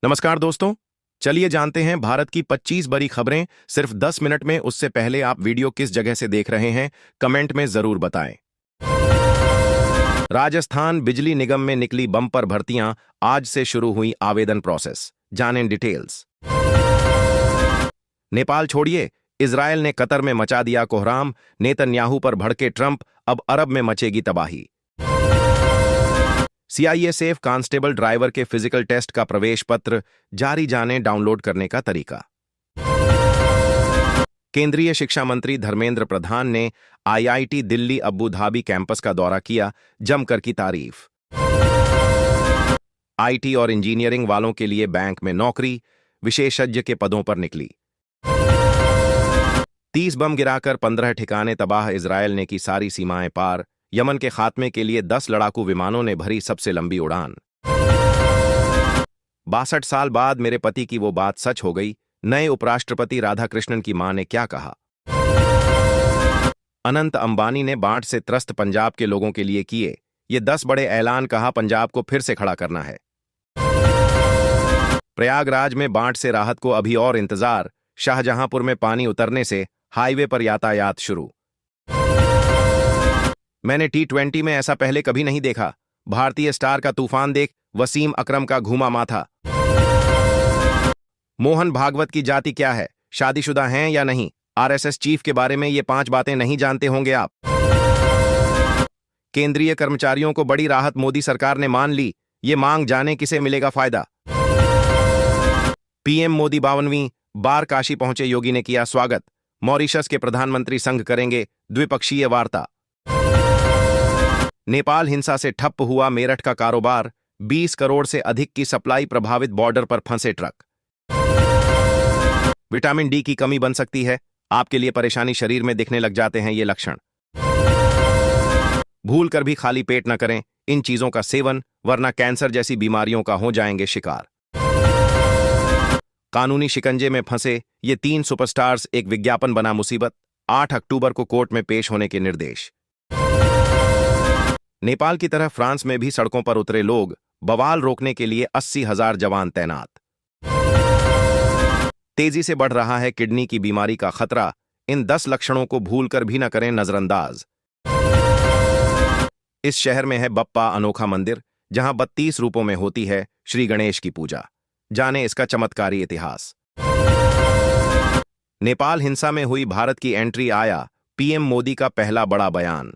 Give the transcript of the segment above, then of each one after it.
नमस्कार दोस्तों। चलिए जानते हैं भारत की 25 बड़ी खबरें सिर्फ 10 मिनट में। उससे पहले आप वीडियो किस जगह से देख रहे हैं कमेंट में जरूर बताएं। राजस्थान बिजली निगम में निकली बम्पर भर्तियां, आज से शुरू हुई आवेदन प्रोसेस, जानें डिटेल्स। नेपाल छोड़िए, इजरायल ने कतर में मचा दिया कोहराम, नेतन्याहू पर भड़के ट्रंप, अब अरब में मचेगी तबाही। सीआईएसएफ कांस्टेबल ड्राइवर के फिजिकल टेस्ट का प्रवेश पत्र जारी, जाने डाउनलोड करने का तरीका। केंद्रीय शिक्षा मंत्री धर्मेंद्र प्रधान ने IIT Delhi Abu Dhabi campus का दौरा किया, जमकर की तारीफ। आईटी और इंजीनियरिंग वालों के लिए बैंक में नौकरी, विशेषज्ञ के पदों पर निकली। 30 बम गिराकर 15 ठिकाने तबाह, इजरायल ने की सारी सीमाएं पार। यमन के खात्मे के लिए 10 लड़ाकू विमानों ने भरी सबसे लंबी उड़ान। 62 साल बाद मेरे पति की वो बात सच हो गई, नए उपराष्ट्रपति राधाकृष्णन की मां ने क्या कहा। अनंत अंबानी ने बाढ़ से त्रस्त पंजाब के लोगों के लिए किए ये 10 बड़े ऐलान, कहा पंजाब को फिर से खड़ा करना है। प्रयागराज में बाढ़ से राहत को अभी और इंतजार, शाहजहांपुर में पानी उतरने से हाईवे पर यातायात शुरू। मैंने T20 में ऐसा पहले कभी नहीं देखा, भारतीय स्टार का तूफान देख वसीम अकरम का घूमा माथा। मोहन भागवत की जाति क्या है, शादीशुदा हैं या नहीं, आरएसएस चीफ के बारे में ये 5 बातें नहीं जानते होंगे आप। केंद्रीय कर्मचारियों को बड़ी राहत, मोदी सरकार ने मान ली, ये मांग, जाने किसे मिलेगा फायदा। पीएम मोदी 52वीं बार काशी पहुंचे, योगी ने किया स्वागत। मॉरिशस के प्रधानमंत्री संग करेंगे द्विपक्षीय वार्ता। नेपाल हिंसा से ठप्प हुआ मेरठ का कारोबार, 20 करोड़ से अधिक की सप्लाई प्रभावित, बॉर्डर पर फंसे ट्रक। विटामिन डी की कमी बन सकती है, आपके लिए परेशानी, शरीर में दिखने लग जाते हैं ये लक्षण। भूल कर भी खाली पेट न करें इन चीजों का सेवन, वरना कैंसर जैसी बीमारियों का हो जाएंगे शिकार। कानूनी शिकंजे में फंसे ये 3 सुपरस्टार्स, एक विज्ञापन बना मुसीबत, 8 अक्टूबर को कोर्ट में पेश होने के निर्देश। नेपाल की तरह फ्रांस में भी सड़कों पर उतरे लोग, बवाल रोकने के लिए 80,000 जवान तैनात। तेजी से बढ़ रहा है किडनी की बीमारी का खतरा, इन 10 लक्षणों को भूलकर भी न करें नजरअंदाज। इस शहर में है बप्पा अनोखा मंदिर, जहां 32 रूपों में होती है श्री गणेश की पूजा, जाने इसका चमत्कारी इतिहास। नेपाल हिंसा में हुई भारत की एंट्री, आया पीएम मोदी का पहला बड़ा बयान।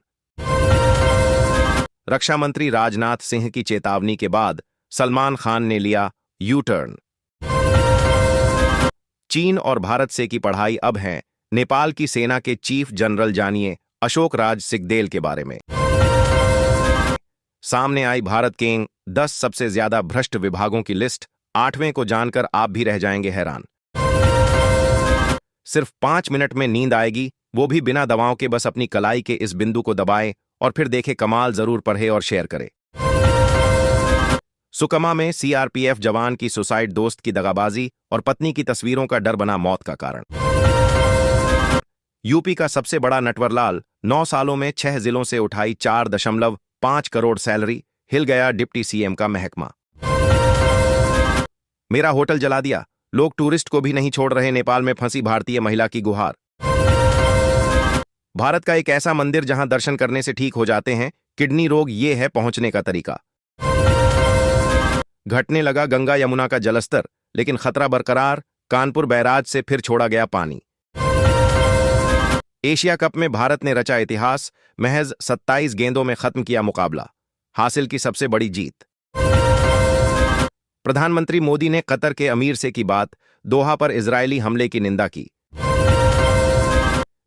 रक्षा मंत्री राजनाथ सिंह की चेतावनी के बाद सलमान खान ने लिया यू टर्न। चीन और भारत से की पढ़ाई अब है नेपाल की सेना के चीफ जनरल, जानिए अशोक राज सिकदेल के बारे में। सामने आई भारत के 10 सबसे ज्यादा भ्रष्ट विभागों की लिस्ट, 8वें को जानकर आप भी रह जाएंगे हैरान। सिर्फ 5 मिनट में नींद आएगी, वो भी बिना दवाओं के, बस अपनी कलाई के इस बिंदु को दबाएं और फिर देखे कमाल, जरूर पढ़े और शेयर करें। सुकमा में सीआरपीएफ जवान की सुसाइड, दोस्त की दगाबाजी और पत्नी की तस्वीरों का डर बना मौत का कारण। यूपी का सबसे बड़ा नटवरलाल, 9 सालों में 6 जिलों से उठाई 4.5 करोड़ सैलरी, हिल गया डिप्टी सीएम का महकमा। मेरा होटल जला दिया, लोग टूरिस्ट को भी नहीं छोड़ रहे, नेपाल में फंसी भारतीय महिला की गुहार। भारत का एक ऐसा मंदिर जहां दर्शन करने से ठीक हो जाते हैं किडनी रोग, ये है पहुंचने का तरीका। घटने लगा गंगा यमुना का जलस्तर, लेकिन खतरा बरकरार, कानपुर बैराज से फिर छोड़ा गया पानी। एशिया कप में भारत ने रचा इतिहास, महज 27 गेंदों में खत्म किया मुकाबला, हासिल की सबसे बड़ी जीत। प्रधानमंत्री मोदी ने कतर के अमीर से की बात, दोहा पर इजरायली हमले की निंदा की।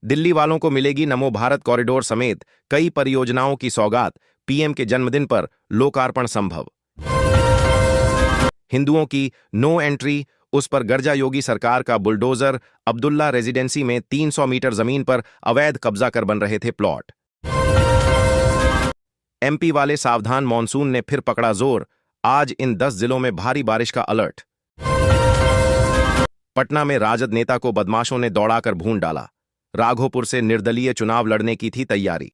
दिल्ली वालों को मिलेगी नमो भारत कॉरिडोर समेत कई परियोजनाओं की सौगात, पीएम के जन्मदिन पर लोकार्पण संभव। हिंदुओं की नो एंट्री, उस पर गर्जा योगी सरकार का बुलडोजर, अब्दुल्ला रेजिडेंसी में 300 मीटर जमीन पर अवैध कब्जा कर बन रहे थे प्लॉट। एमपी वाले सावधान, मॉनसून ने फिर पकड़ा जोर, आज इन 10 जिलों में भारी बारिश का अलर्ट। पटना में राजद नेता को बदमाशों ने दौड़ाकर भून डाला, राघोपुर से निर्दलीय चुनाव लड़ने की थी तैयारी।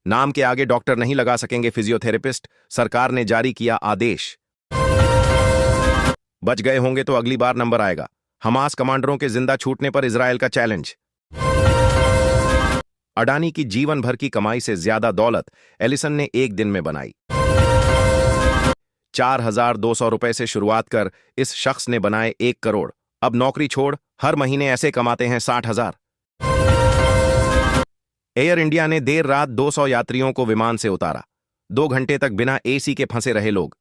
नाम के आगे डॉक्टर नहीं लगा सकेंगे फिजियोथेरेपिस्ट, सरकार ने जारी किया आदेश। बच गए होंगे तो अगली बार नंबर आएगा। हमास कमांडरों के जिंदा छूटने पर इजरायल का चैलेंज। अडानी की जीवन भर की कमाई से ज्यादा दौलत एलिसन ने एक दिन में बनाई। 4,200 रुपए से शुरुआत कर इस शख्स ने बनाए 1 करोड़। अब नौकरी छोड़ हर महीने ऐसे कमाते हैं 60,000। एयर इंडिया ने देर रात 200 यात्रियों को विमान से उतारा। 2 घंटे तक बिना एसी के फंसे रहे लोग।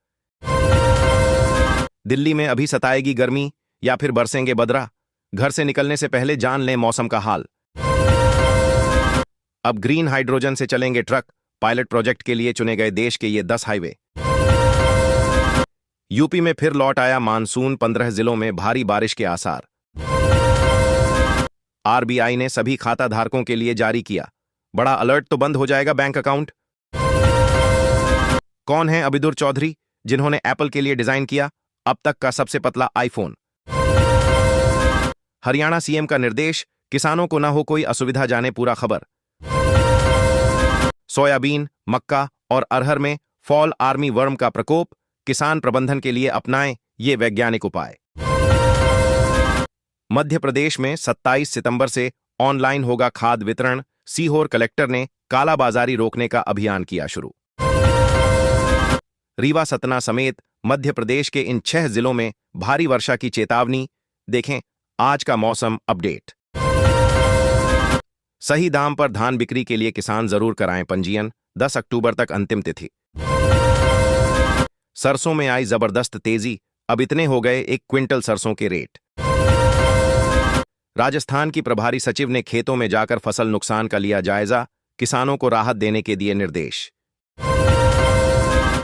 दिल्ली में अभी सताएगी गर्मी या फिर बरसेंगे बदरा? घर से निकलने से पहले जान लें मौसम का हाल। अब ग्रीन हाइड्रोजन से चलेंगे ट्रक। पायलट प्रोजेक्ट के लिए चुने गए देश के ये 10 हाईवे। यूपी में फिर लौट आया मानसून, 15 जिलों में भारी बारिश के आसार। आरबीआई ने सभी खाता धारकों के लिए जारी किया बड़ा अलर्ट, तो बंद हो जाएगा बैंक अकाउंट। कौन है अबिदुर चौधरी, जिन्होंने एप्पल के लिए डिजाइन किया अब तक का सबसे पतला आईफोन? हरियाणा सीएम का निर्देश, किसानों को न हो कोई असुविधा, जाने पूरा खबर। सोयाबीन, मक्का और अरहर में फॉल आर्मी वर्म का प्रकोप, किसान प्रबंधन के लिए अपनाएं ये वैज्ञानिक उपाय। मध्य प्रदेश में 27 सितंबर से ऑनलाइन होगा खाद वितरण। सीहोर कलेक्टर ने कालाबाजारी रोकने का अभियान किया शुरू। रीवा, सतना समेत मध्य प्रदेश के इन 6 जिलों में भारी वर्षा की चेतावनी। देखें आज का मौसम अपडेट। सही दाम पर धान बिक्री के लिए किसान जरूर कराएं पंजीयन। 10 अक्टूबर तक अंतिम तिथि। सरसों में आई जबरदस्त तेजी, अब इतने हो गए 1 क्विंटल सरसों के रेट। राजस्थान की प्रभारी सचिव ने खेतों में जाकर फसल नुकसान का लिया जायजा, किसानों को राहत देने के दिए निर्देश।